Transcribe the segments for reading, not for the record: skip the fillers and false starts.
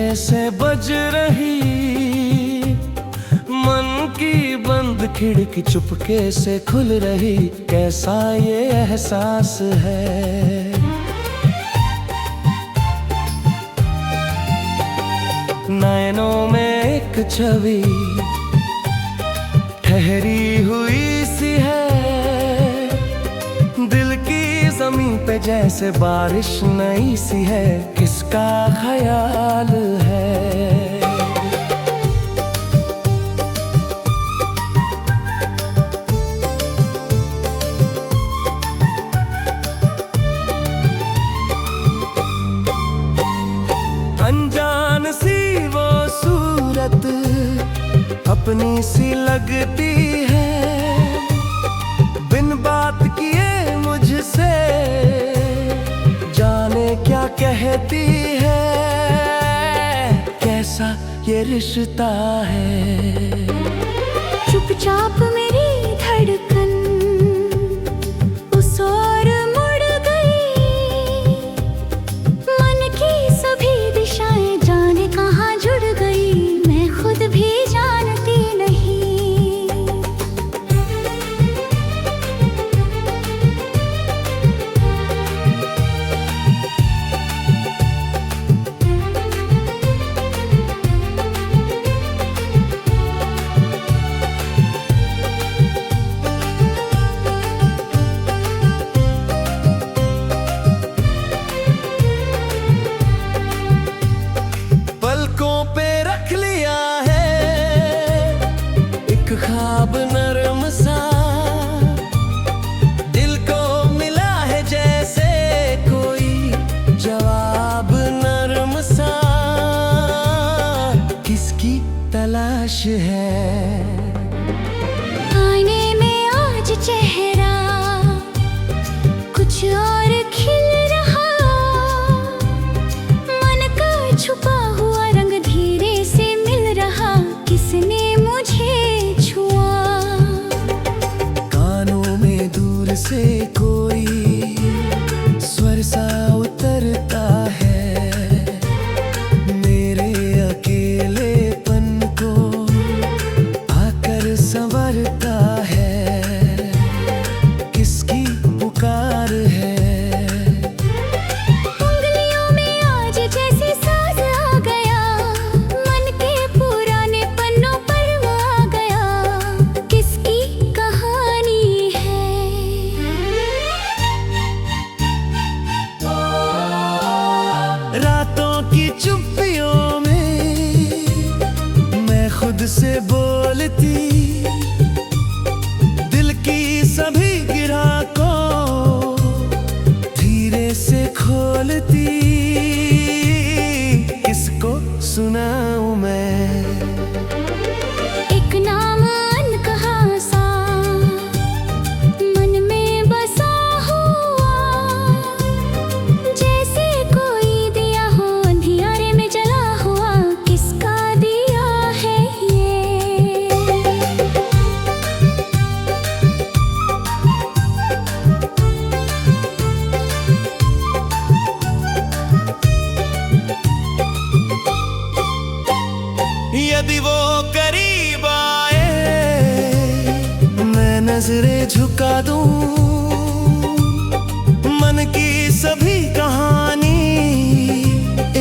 जैसे बज रही मन की बंद खिड़की चुपके से खुल रही। कैसा ये एहसास है, नैनों में एक छवि ठहरी हुई सी है। दिल की जमीन पे जैसे बारिश नई सी है। किसका ख्याल है, अनजान सी वो सूरत अपनी सी लगती है। बिन बात किए मुझसे जाने क्या कहती है। कैसा ये रिश्ता है, चुपचाप मेरी धड़कन उस ओर मुड़ गई। मन की सभी दिशाएं जाने कहाँ जुड़ गई, मैं खुद भी जानती नहीं। पलकों पे रख लिया है एक ख्वाब नरम सा। दिल को मिला है जैसे कोई जवाब नरम सा। किसकी तलाश है, आईने में आज चेहरा कुछ और खिल रहा। मन का छुपा हुआ रंग धीरे से मिल रहा। किसने मुझे छुआ, कानों में दूर से कोई स्वर सा उतरता है। मेरे अकेलेपन को आकर संवरता है। किसकी पुकार है, उंगलियों में आज जैसे साज आ गया। मन के पुराने पन्नों पर वो आ गया। किसकी कहानी है, रातों की चुप्पियों में मैं खुद से बोलती। दिल की सभी गिरा को धीरे से खोलती। किसको सुनाऊं मैं, एक नाम अनकहा सा मन में बसा हुआ। जैसे कोई दिया हो अंधियारे में जला हुआ। किसका दिया है ये, यदि वो करीब आए मैं नजरें झुका दूं। मन की सभी कहानी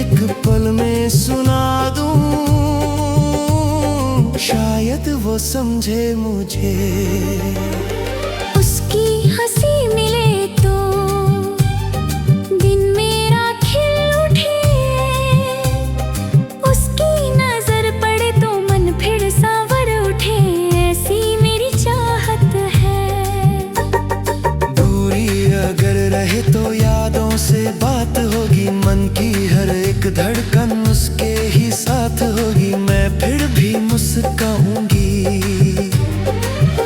एक पल में सुना दूं। शायद वो समझे मुझे, उसकी हंसी मिले तो दिन मेरा खिल उठे। उसकी नजर पड़े तो मन फिर सांवर उठे। ऐसी मेरी चाहत है, दूरी अगर रहे तो यादों से बात होगी। मन की हर एक धड़कन उसके ही साथ होगी। मैं फिर भी मुस्काऊंगी।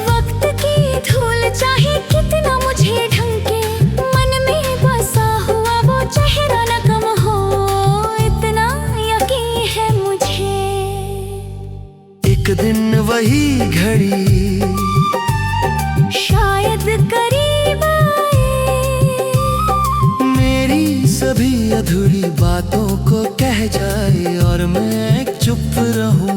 वक्त की धूल चाहे कितना मुझे ढंके। मन में बसा हुआ वो चेहरा न कम हो। इतना यकीन है मुझे, एक दिन वही घड़ी शायद करीब आए। मेरी सभी अधूरी बातों को कह जाए और मैं चुप रहूं।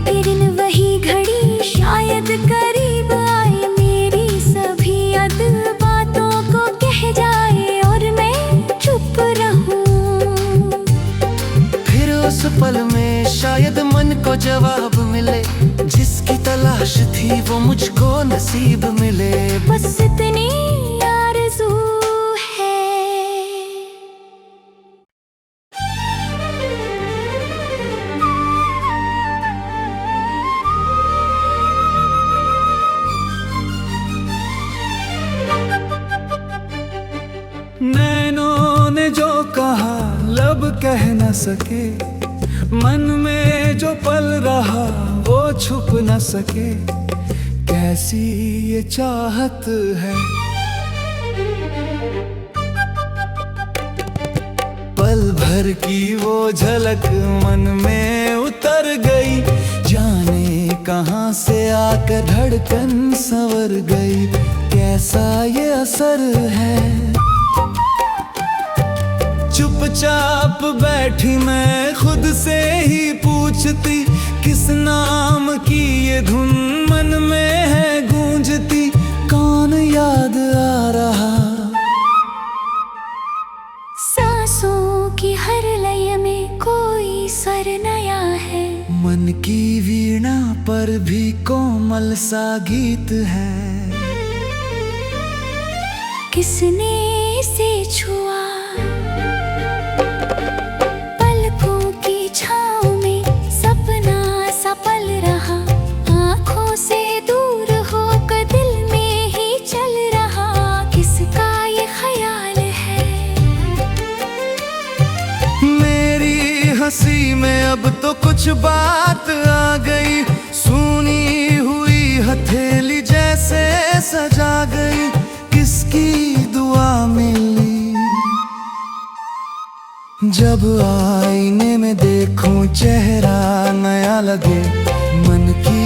फिर वही घड़ी शायद करीब आए, मेरी सभी अद बातों को कह जाए और मैं चुप रहूं। फिर उस पल में शायद मन को जवाब मिले, जिसकी तलाश थी वो मुझको नसीब मिले। बस इतनी आरज़ू है। नैनों ने जो कहा लब कह न सके, मन में जो पल रहा वो छुप न सके। कैसी ये चाहत है, पल भर की वो झलक मन में उतर गई। जाने कहाँ से आकर धड़कन संवर गई। कैसा ये असर है, चुपचाप बैठी मैं खुद से ही पूछती, किस नाम की ये धुन मन में है गूंजती। कौन याद आ रहा, सांसों की हर लय में कोई सर नया है। मन की वीणा पर भी कोमल सा गीत है। किसने इसे छुआ, हंसी में अब तो कुछ बात आ गई। सुनी हुई हथेली जैसे सजा गई। किसकी दुआ मिली, जब आईने में देखूं चेहरा नया लगे। मन की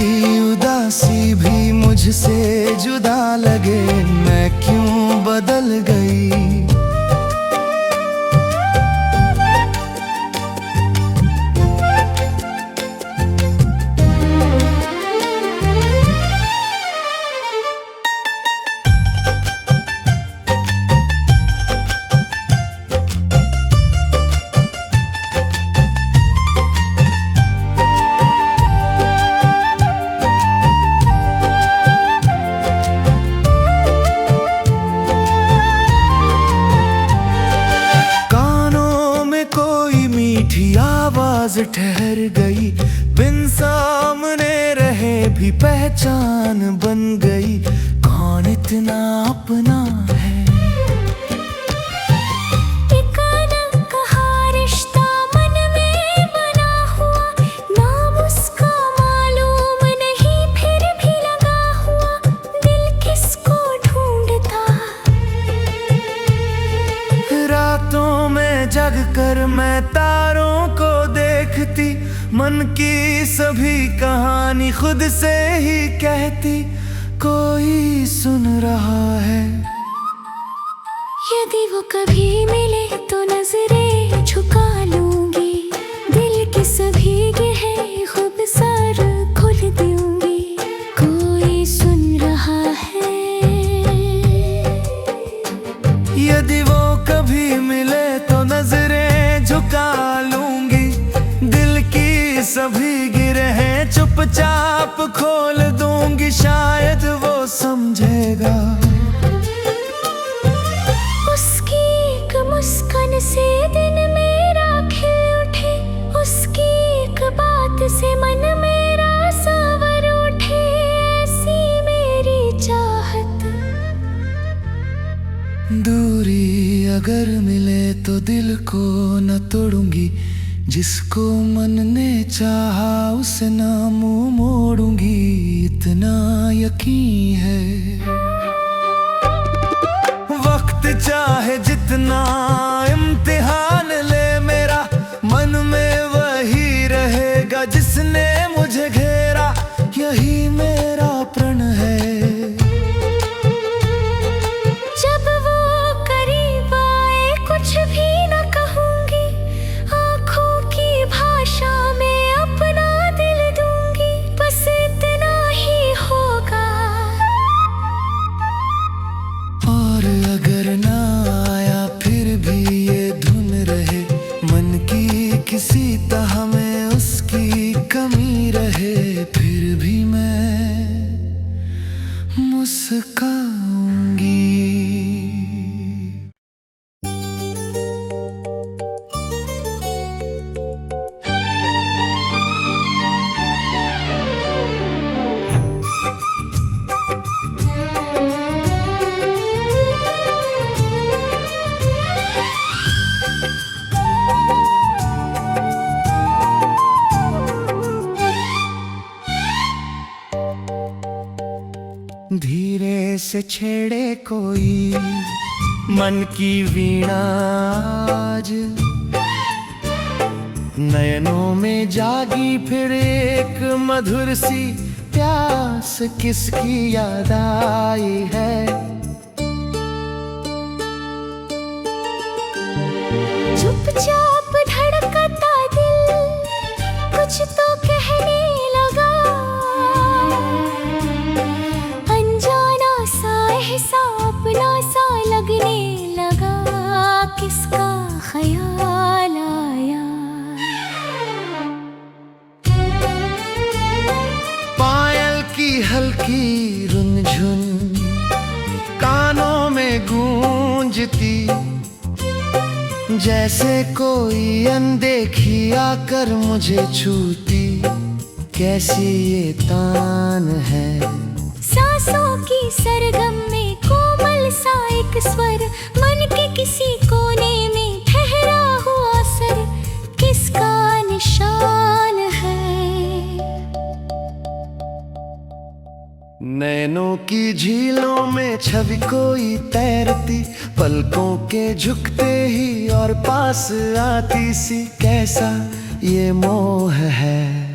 उदासी भी मुझसे जुदा लगे। मैं क्यों बदल गई, आवाज ठहर गई। बिन सामने रहे भी पहचान बन गई। कौन इतना अपना है, एक अनकहा रिश्ता मन में बना हुआ। नाम उसका मालूम नहीं फिर भी लगा हुआ। दिल किसको ढूंढता, रातों में जग कर मैं तारों को देखती। मन की सभी कहानी खुद से ही कहती। कोई सुन रहा है, यदि वो कभी मिले तो नजरें झुका लूंगी। दिल की सभी गहरी खूब सर खोल दूंगी। कोई सुन रहा है, यदि वो कभी मिले तो नजरें झुका लूंगी। दिल की सभी गिरहें चुपचाप खोल दूंगी। शायद वो समझेगा, उसकी एक मुस्कान से दिन मेरा खिल उठे। उसकी एक बात से मन मेरा सांवर उठे। ऐसी मेरी चाहत, दूरी अगर मिले तो दिल को न तोड़ूंगी। जिसको मन ने चाहा उसे ना मुंह मोड़ूंगी। इतना यकीन है, वक्त चाहे जितना इम्तिहान ले मेरा। मन में वही रहेगा जिसने मुझे घेरा। यही मेरा प्रण है, जब वो करीब आए कैसे छेड़े कोई मन की वीणा आज। नयनों में जागी फिर एक मधुर सी प्यास, किसकी याद आई है। चुपचाप धड़कता दिल कुछ तो कहने लगा, अनजाना सा एहसास अपना सा लगने लगा, किसका ख्याल आया। पायल की हल्की रुनझुन कानों में गूंजती, जैसे कोई अनदेखी आकर मुझे छूती, कैसी ये तान है। सांसों की सरगम में कोमल सा एक स्वर, मन के किसी कोने में ठहरा हुआ सर, किसका निशान है। नैनों की झीलों में छवि कोई तैरती, पलकों के झुकते ही और पास आती सी, कैसा ये मोह है।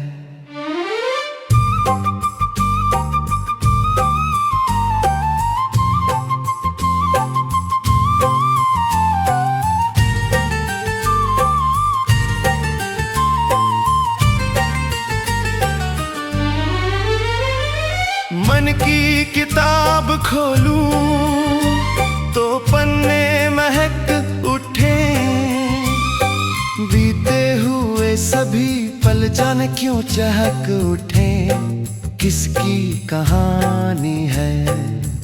मन की किताब खोलूं तो पन्ने महक उठे, बीते हुए सभी पल जाने क्यों चहक उठे, किसकी कहानी है।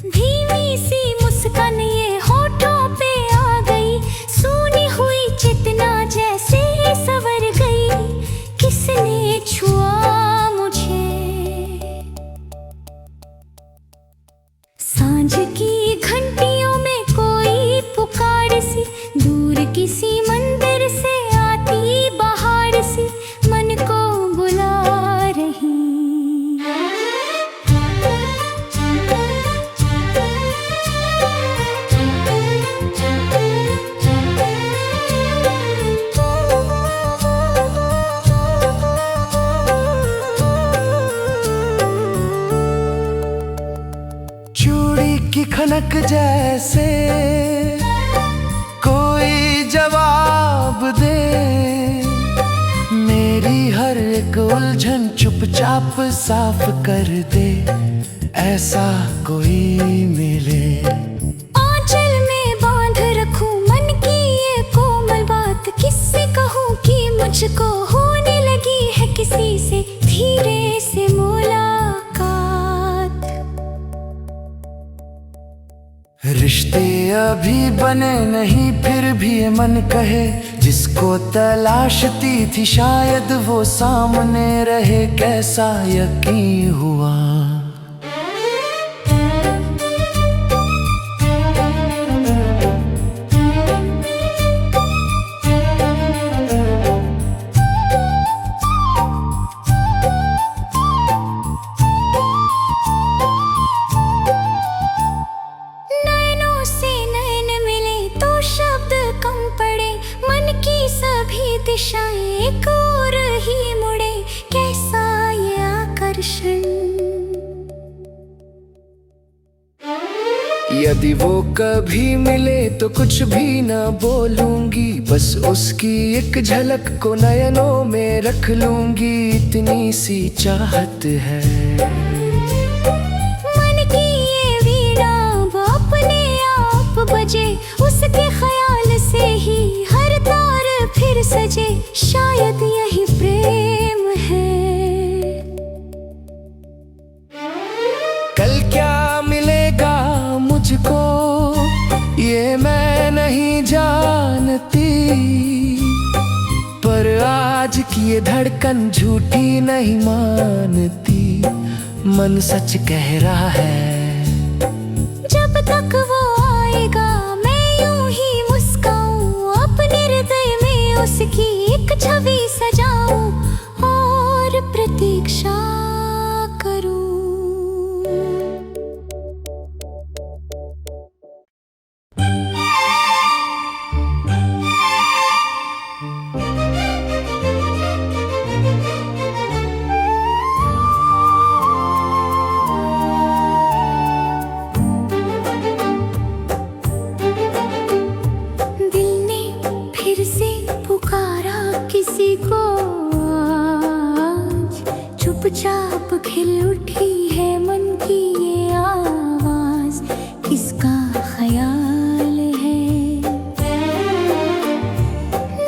धीमी सी मुस्कान ये होठों पे आ गई, सूनी हुई चेतना जैसे सवर गई, किसने छुआ मुझे। सांझ की घंटियों में कोई पुकार सी, दूर किसी मंदिर से आती बहार सी, मन को बुला रही। चूड़ी की खनक जैसे कोई जवाब दे, मेरी हर एक उलझन चुपचाप साफ कर दे, ऐसा कोई मिले। आंचल में बांध रखूं मन की ये कोमल बात, किससे कहूं कि मुझको होने लगी है किसी से धीरे से मुलाकात। रिश्ते अभी बने नहीं फिर भी ये मन कहे, जिसको तलाशती थी शायद वो सामने रहे, कैसा यकीन हुआ। नैनों से नैन मिले तो शब्द कम पड़े, मन की सभी दिशाएं एक और ही मुड़े, कैसा ये आकर्षण। यदि वो कभी मिले तो कुछ भी ना बोलूंगी, बस उसकी एक झलक को नयनों में रख लूंगी, इतनी सी चाहत है। मन की ये वीणा अब अपने आप बजे, उसके ख्याल से ही हर तार फिर सजे, शायद यही प्रेम है। कल क्या मिलेगा मुझको ये मैं नहीं जानती, पर आज की ये धड़कन झूठी नहीं मानती, मन सच कह रहा है। जब तक वो आएगा मैं यूं ही मुस्काऊं, अपने हृदय में उसकी एक छवि सजाऊं और प्रतीक्षा करूं। किसी को आज चुपचाप खिल उठी है मन की ये आवाज, किसका ख्याल है।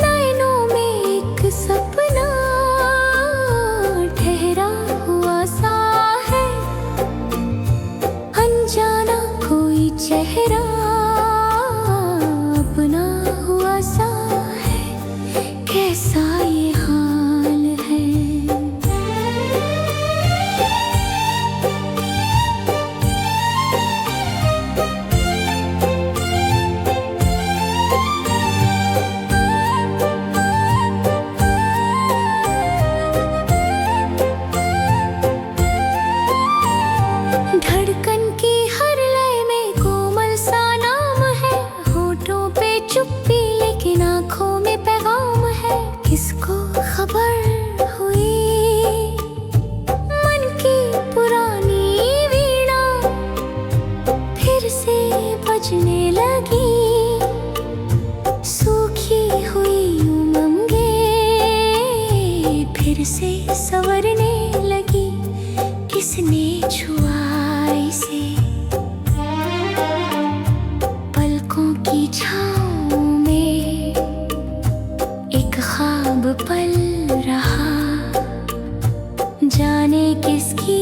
नैनों में एक सपना ठहरा हुआ सा है, अनजाना कोई चेहरा अपना हुआ सा है, कैसा ये हाल है। धड़कन की हर लय में कोमल सा नाम है, होठों पे चुप्पी लेकिन आंखों में पैगाम है। किसको खबर हुई मन की पुरानी वीणा फिर से बजने लगी, सूखी हुई उमंगे फिर से संवरने लगी। किसने छुआ इसे पलकों की छाँव में, एक ख्वाब पल रहा, जाने किसकी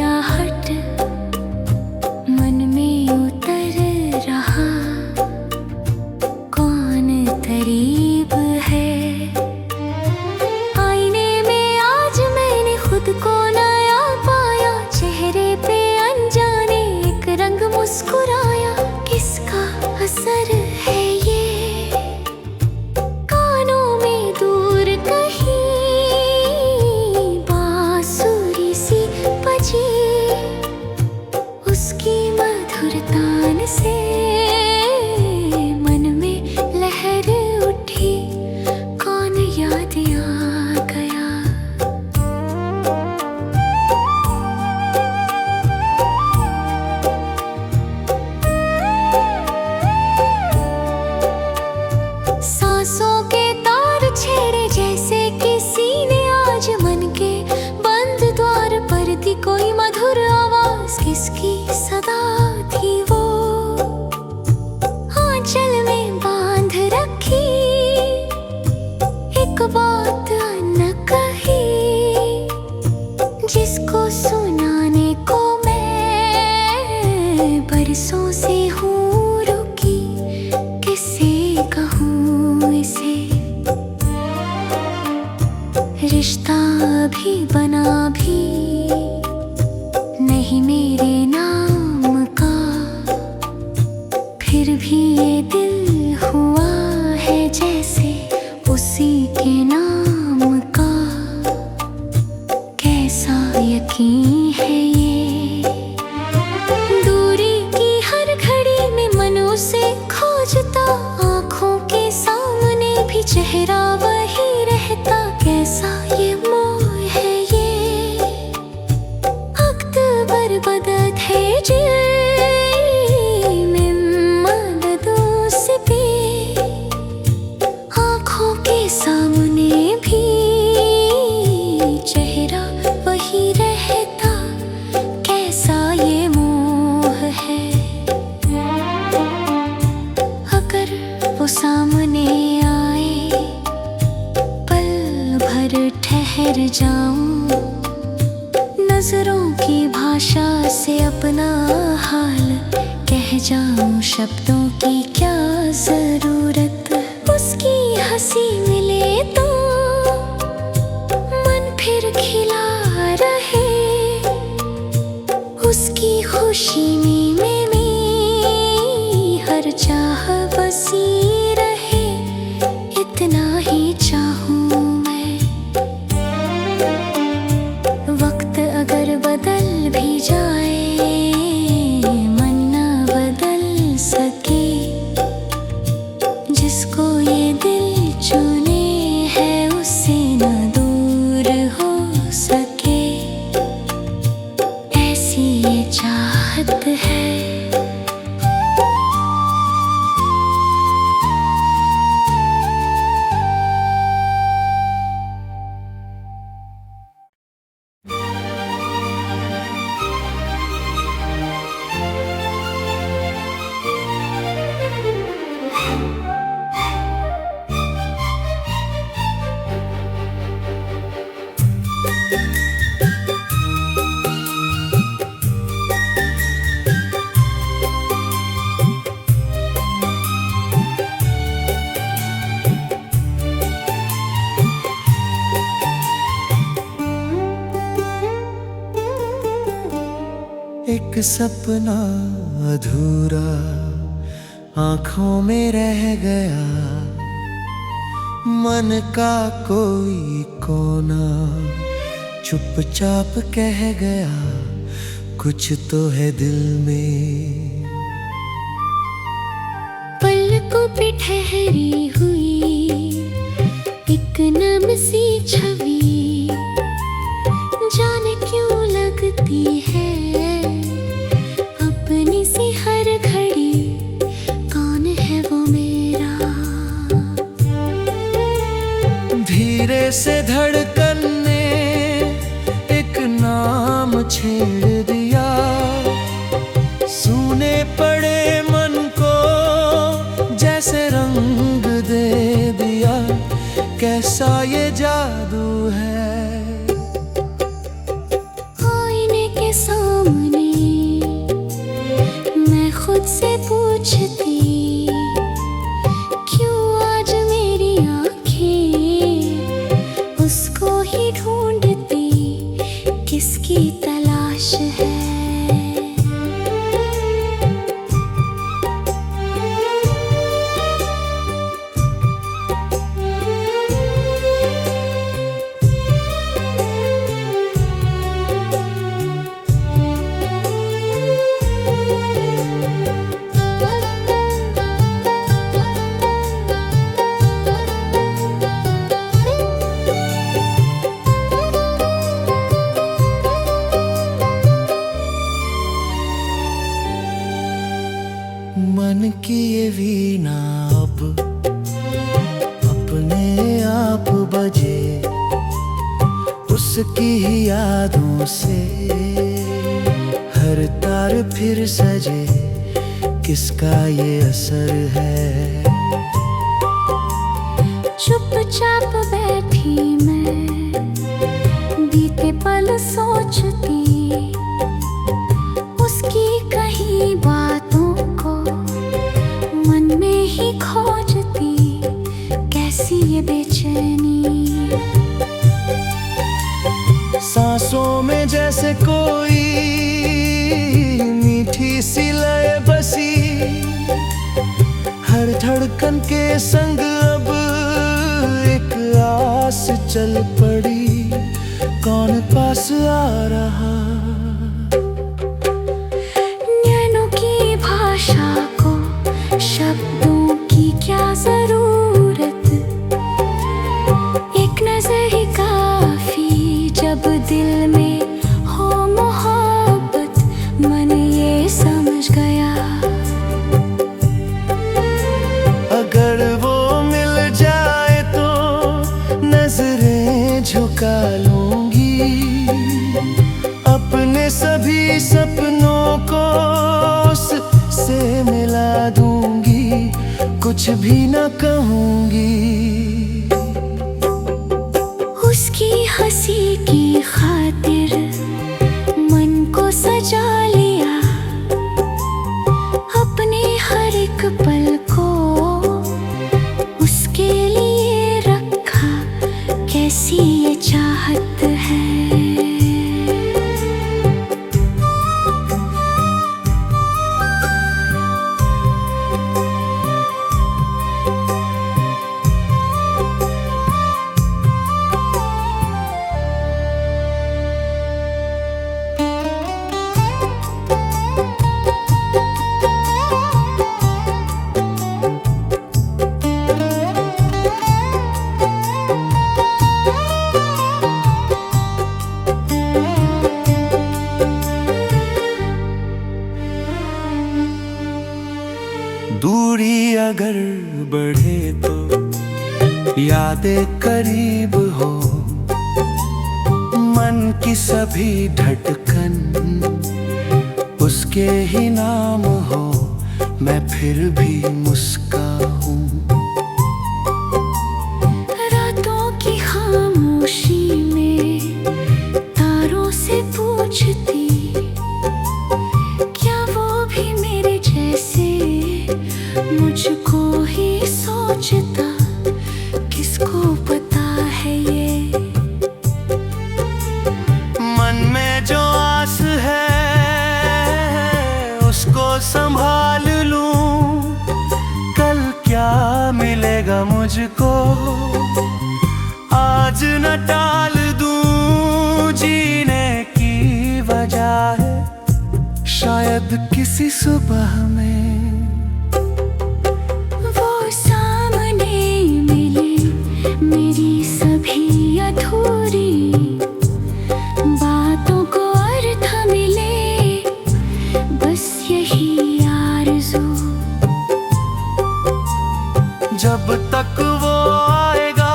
आहट मन में उतर रहा, कौन करीब है। आईने में आज मैंने खुद को नया पाया, चेहरे पे अनजाने एक रंग मुस्कुराया। किसका असर है ये कानों में दूर कहीं, बांसुरी सी बजी उसकी मधुर तान से मन में लहर उठी, कौन याद आ गया। सांसों के तार छेड़े जैसे किसी ने आज मन के बंद द्वार पर थी कोई मधुर आवाज, किसकी सदा थी वो आंचल में बांध रखी, एक बात न कही जिसको सुनाने को मैं बरसों से हूँ रुकी। किसे कहूँ इसे रिश्ता भी बना भी नहीं मेरे नाम का, फिर भी ये दिल हुआ है जैसे उसी के नाम का, कैसा यकीन है ये। दूरी की हर घड़ी में मन उसे खोजता, आँखों के सामने भी चेहरा वही रहता, कैसा ये मोह है ये अक्तूबर बदत है में मददों से भी, आँखों के सामने भी चेहरा वही रहता, कैसा ये मोह है। अगर वो सामने आए पल भर ठहर जाऊं, नजरों की भाषा से अपना हाल कह जाऊं, शब्दों की क्या जरूरत, उसकी हंसी मिले तो मन फिर खिला रहे, उसकी खुशी में हर चाह बसी रहे, इतना ही चाहूं मैं। वक्त अगर बदल भी जाए मन न बदल सके, जिसको ये दिल चुने है उससे न दूर हो सके, ऐसी ये चाहत है। सपना अधूरा आंखों में रह गया, मन का कोई कोना चुपचाप कह गया, कुछ तो है दिल में। पलकों पे ठहरी हुई एक नम सी छवि, जाने क्यों लगती है अपनी सी हर घड़ी, कौन है वो मेरा। धीरे से धड़कन ने एक नाम छेड़ दिया, सूने पड़े मन को जैसे रंग दे दिया, कैसा ये जादू है। आईने के सामने मैं खुद से पूछती, क्यों आज मेरी आंखें उसको ही ढूंढती, किसकी तलाश है। मन की ये वीणा अब अपने आप बजे, उसकी ही यादों से हर तार फिर सजे, किसका ये असर है। चुपचाप बैठी मैं बीते पल सोचती, उसकी कहीं बातों को मन में ही खोजती, कैसी ये बेचैनी। सांसों में जैसे कोई मीठी सी लय बसी, हर धड़कन के संग अब एक आस चल पड़ी, कौन पास आ रहा। नैनों की भाषा को शब्दों की क्या जरूरत, एक नजर ही काफी जब दिल में हो मोहब्बत, मन ये समझ गया। अगर वो मिल जाए तो नजरें झुका लूंगी, अपने सभी सपनों को उससे मिला दूंगी, कुछ भी न कहूंगी। उसकी हंसी की खातिर मन को सजा लिया, अपने हर एक पल को उसके लिए रखा, कैसी ये चाहत है। दूरी अगर बढ़े तो यादें करीब हो, मन की सभी धड़कन उसके ही नाम हो, मैं फिर भी मुस्काऊं। रातों की खामोशी में तारों से पूछती, क्या वो भी मेरे जैसे मुझको ही सोचता, किसको पता है ये। मन में जो आस है मुझको, आज न टाल दूं जीने की वजह है शायद किसी सुबह में। वो सामने मिले मेरी सभी अधूरी बातों को अर्थ मिले, बस यही आरज़ू। जब तक वो आएगा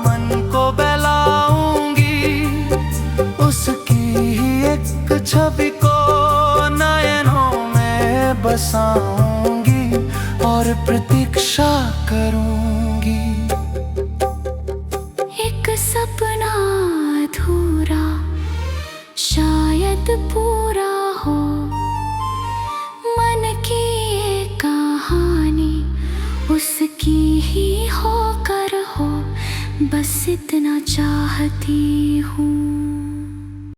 मन को बहलाऊंगी, उसकी ही एक छवि को नयनों में बसाऊंगी और प्रतीक्षा करूंगी। एक सपना अधूरा शायद पूरा हो, मन की ये कहानी उसकी ही होकर हो, बस इतना चाहती हूँ।